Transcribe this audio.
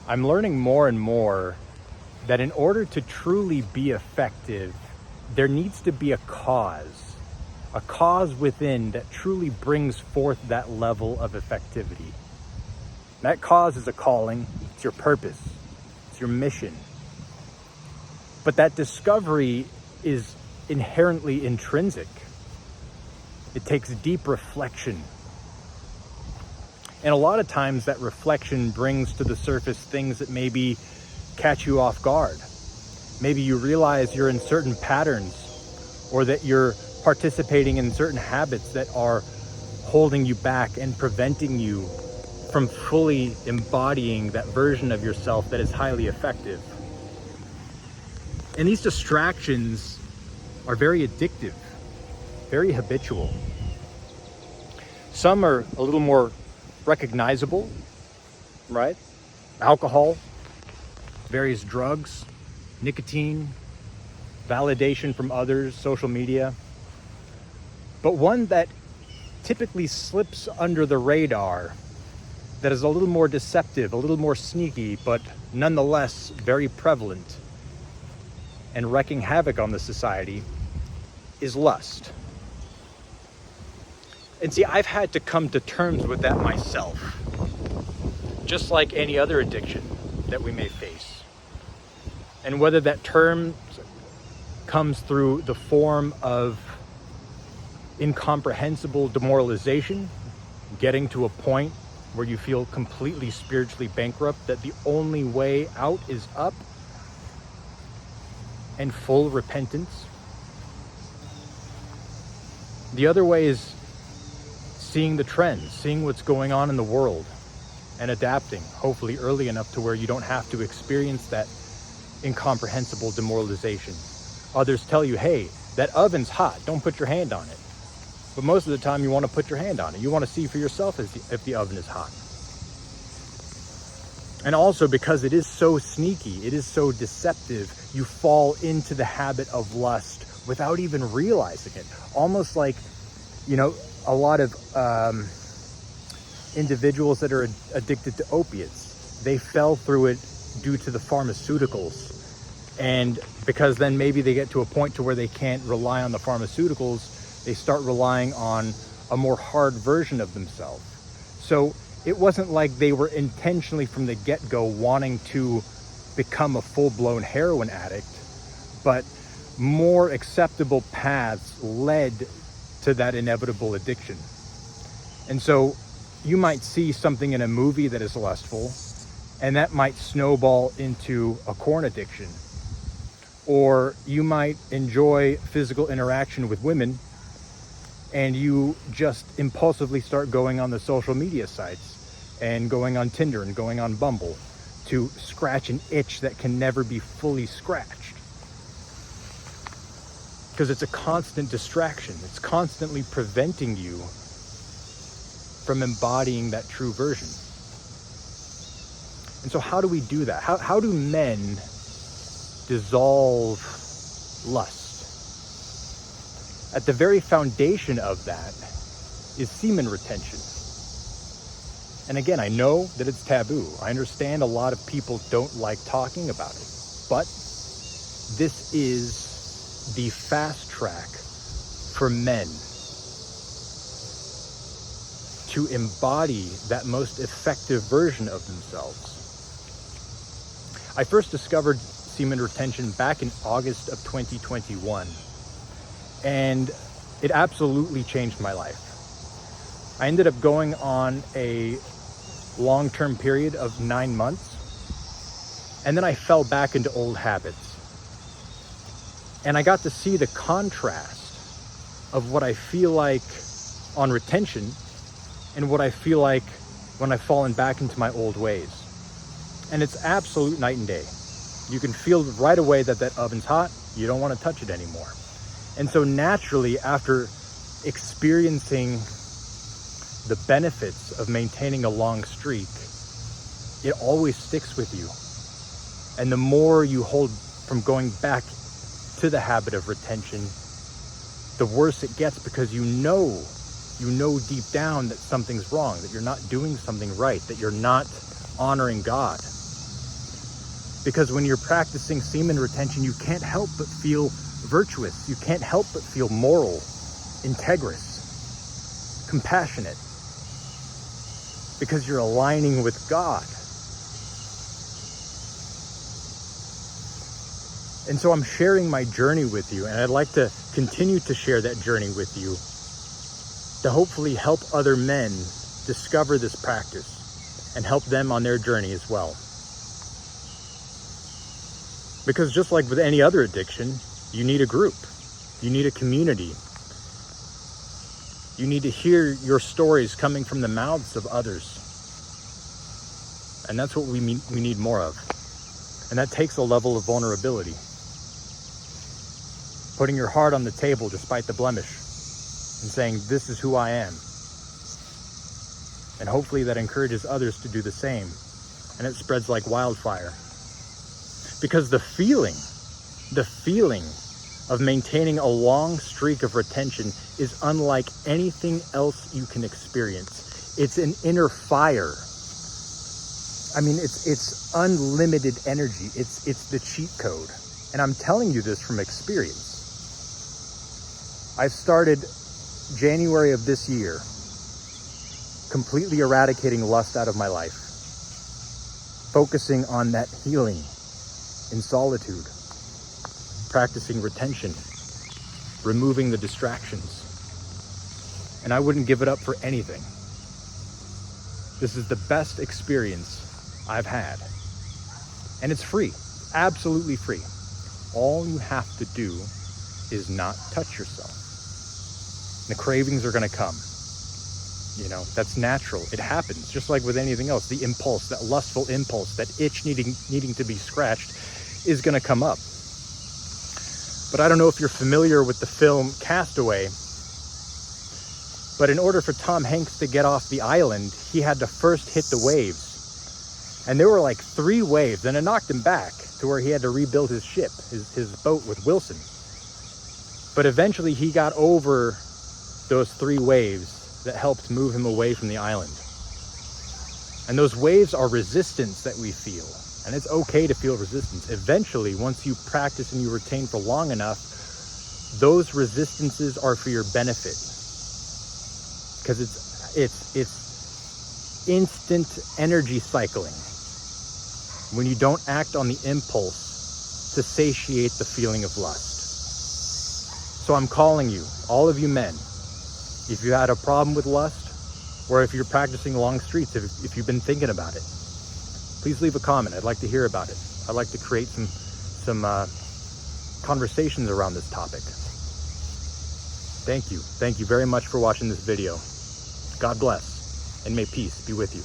I'm learning more and more that in order to truly be effective, there needs to be a cause within that truly brings forth that level of effectivity. That cause is a calling, it's your purpose, it's your mission. But that discovery is inherently intrinsic. It takes deep reflection. And a lot of times that reflection brings to the surface things that maybe catch you off guard. Maybe you realize you're in certain patterns, or that you're participating in certain habits that are holding you back and preventing you from fully embodying that version of yourself that is highly effective. And these distractions are very addictive, very habitual. Some are a little more recognizable, right? Alcohol, various drugs, nicotine, validation from others, social media. But one that typically slips under the radar, that is a little more deceptive, a little more sneaky, but nonetheless very prevalent and wreaking havoc on the society, is lust. And see, I've had to come to terms with that myself, just like any other addiction that we may face. And whether that term comes through the form of incomprehensible demoralization, getting to a point where you feel completely spiritually bankrupt, that the only way out is up, and full repentance. The other way is seeing the trends, seeing what's going on in the world, and adapting, hopefully early enough to where you don't have to experience that incomprehensible demoralization. Others tell you, hey, that oven's hot, don't put your hand on it. But most of the time you want to put your hand on it. You want to see for yourself if the oven is hot. And also because it is so sneaky, it is so deceptive, you fall into the habit of lust without even realizing it. Almost like, a lot of individuals that are addicted to opiates, they fell through it due to the pharmaceuticals. And because then maybe they get to a point to where they can't rely on the pharmaceuticals, they start relying on a more hard version of themselves. So it wasn't like they were intentionally from the get-go wanting to become a full-blown heroin addict, but more acceptable paths led to that inevitable addiction. And so you might see something in a movie that is lustful, and that might snowball into a corn addiction. Or you might enjoy physical interaction with women, and you just impulsively start going on the social media sites and going on Tinder and going on Bumble to scratch an itch that can never be fully scratched. Because it's a constant distraction. It's constantly preventing you from embodying that true version. And so how do we do that? How do men dissolve lust? At the very foundation of that is semen retention. And again, I know that it's taboo. I understand a lot of people don't like talking about it. But this is the fast track for men to embody that most effective version of themselves. I first discovered semen retention back in August of 2021, and it absolutely changed my life. I ended up going on a long-term period of 9 months, and then I fell back into old habits. And I got to see the contrast of what I feel like on retention and what I feel like when I've fallen back into my old ways. And it's absolute night and day. You can feel right away that that oven's hot. You don't want to touch it anymore. And so naturally, after experiencing the benefits of maintaining a long streak, it always sticks with you. And the more you hold from going back to the habit of retention, the worse it gets, because you know deep down that something's wrong, that you're not doing something right, that you're not honoring God. Because when you're practicing semen retention, you can't help but feel virtuous. You can't help but feel moral, integrous, compassionate. Because you're aligning with God. And so I'm sharing my journey with you, and I'd like to continue to share that journey with you to hopefully help other men discover this practice and help them on their journey as well. Because just like with any other addiction, you need a group, you need a community. You need to hear your stories coming from the mouths of others. And that's what we need more of. And that takes a level of vulnerability. Putting your heart on the table despite the blemish and saying, this is who I am. And hopefully that encourages others to do the same. And it spreads like wildfire. Because the feeling of maintaining a long streak of retention is unlike anything else you can experience. It's an inner fire. I mean, it's unlimited energy. It's the cheat code. And I'm telling you this from experience. I've started January of this year completely eradicating lust out of my life, focusing on that healing in solitude, practicing retention, removing the distractions. And I wouldn't give it up for anything. This is the best experience I've had. And it's free, absolutely free. All you have to do is not touch yourself. The cravings are gonna come. You know, that's natural. It happens, just like with anything else. The impulse, that lustful impulse, that itch needing to be scratched is gonna come up. But I don't know if you're familiar with the film Castaway, but in order for Tom Hanks to get off the island, he had to first hit the waves. And there were like 3 waves, and it knocked him back to where he had to rebuild his ship, his boat with Wilson. But eventually he got over those 3 waves that helped move him away from the island. And those waves are resistance that we feel. And it's okay to feel resistance. Eventually, once you practice and you retain for long enough, those resistances are for your benefit. Because it's instant energy cycling. When you don't act on the impulse to satiate the feeling of lust. So I'm calling you, all of you men, if you had a problem with lust, or if you're practicing long streaks, if you've been thinking about it, please leave a comment. I'd like to hear about it. I'd like to create some conversations around this topic. Thank you. Thank you very much for watching this video. God bless, and may peace be with you.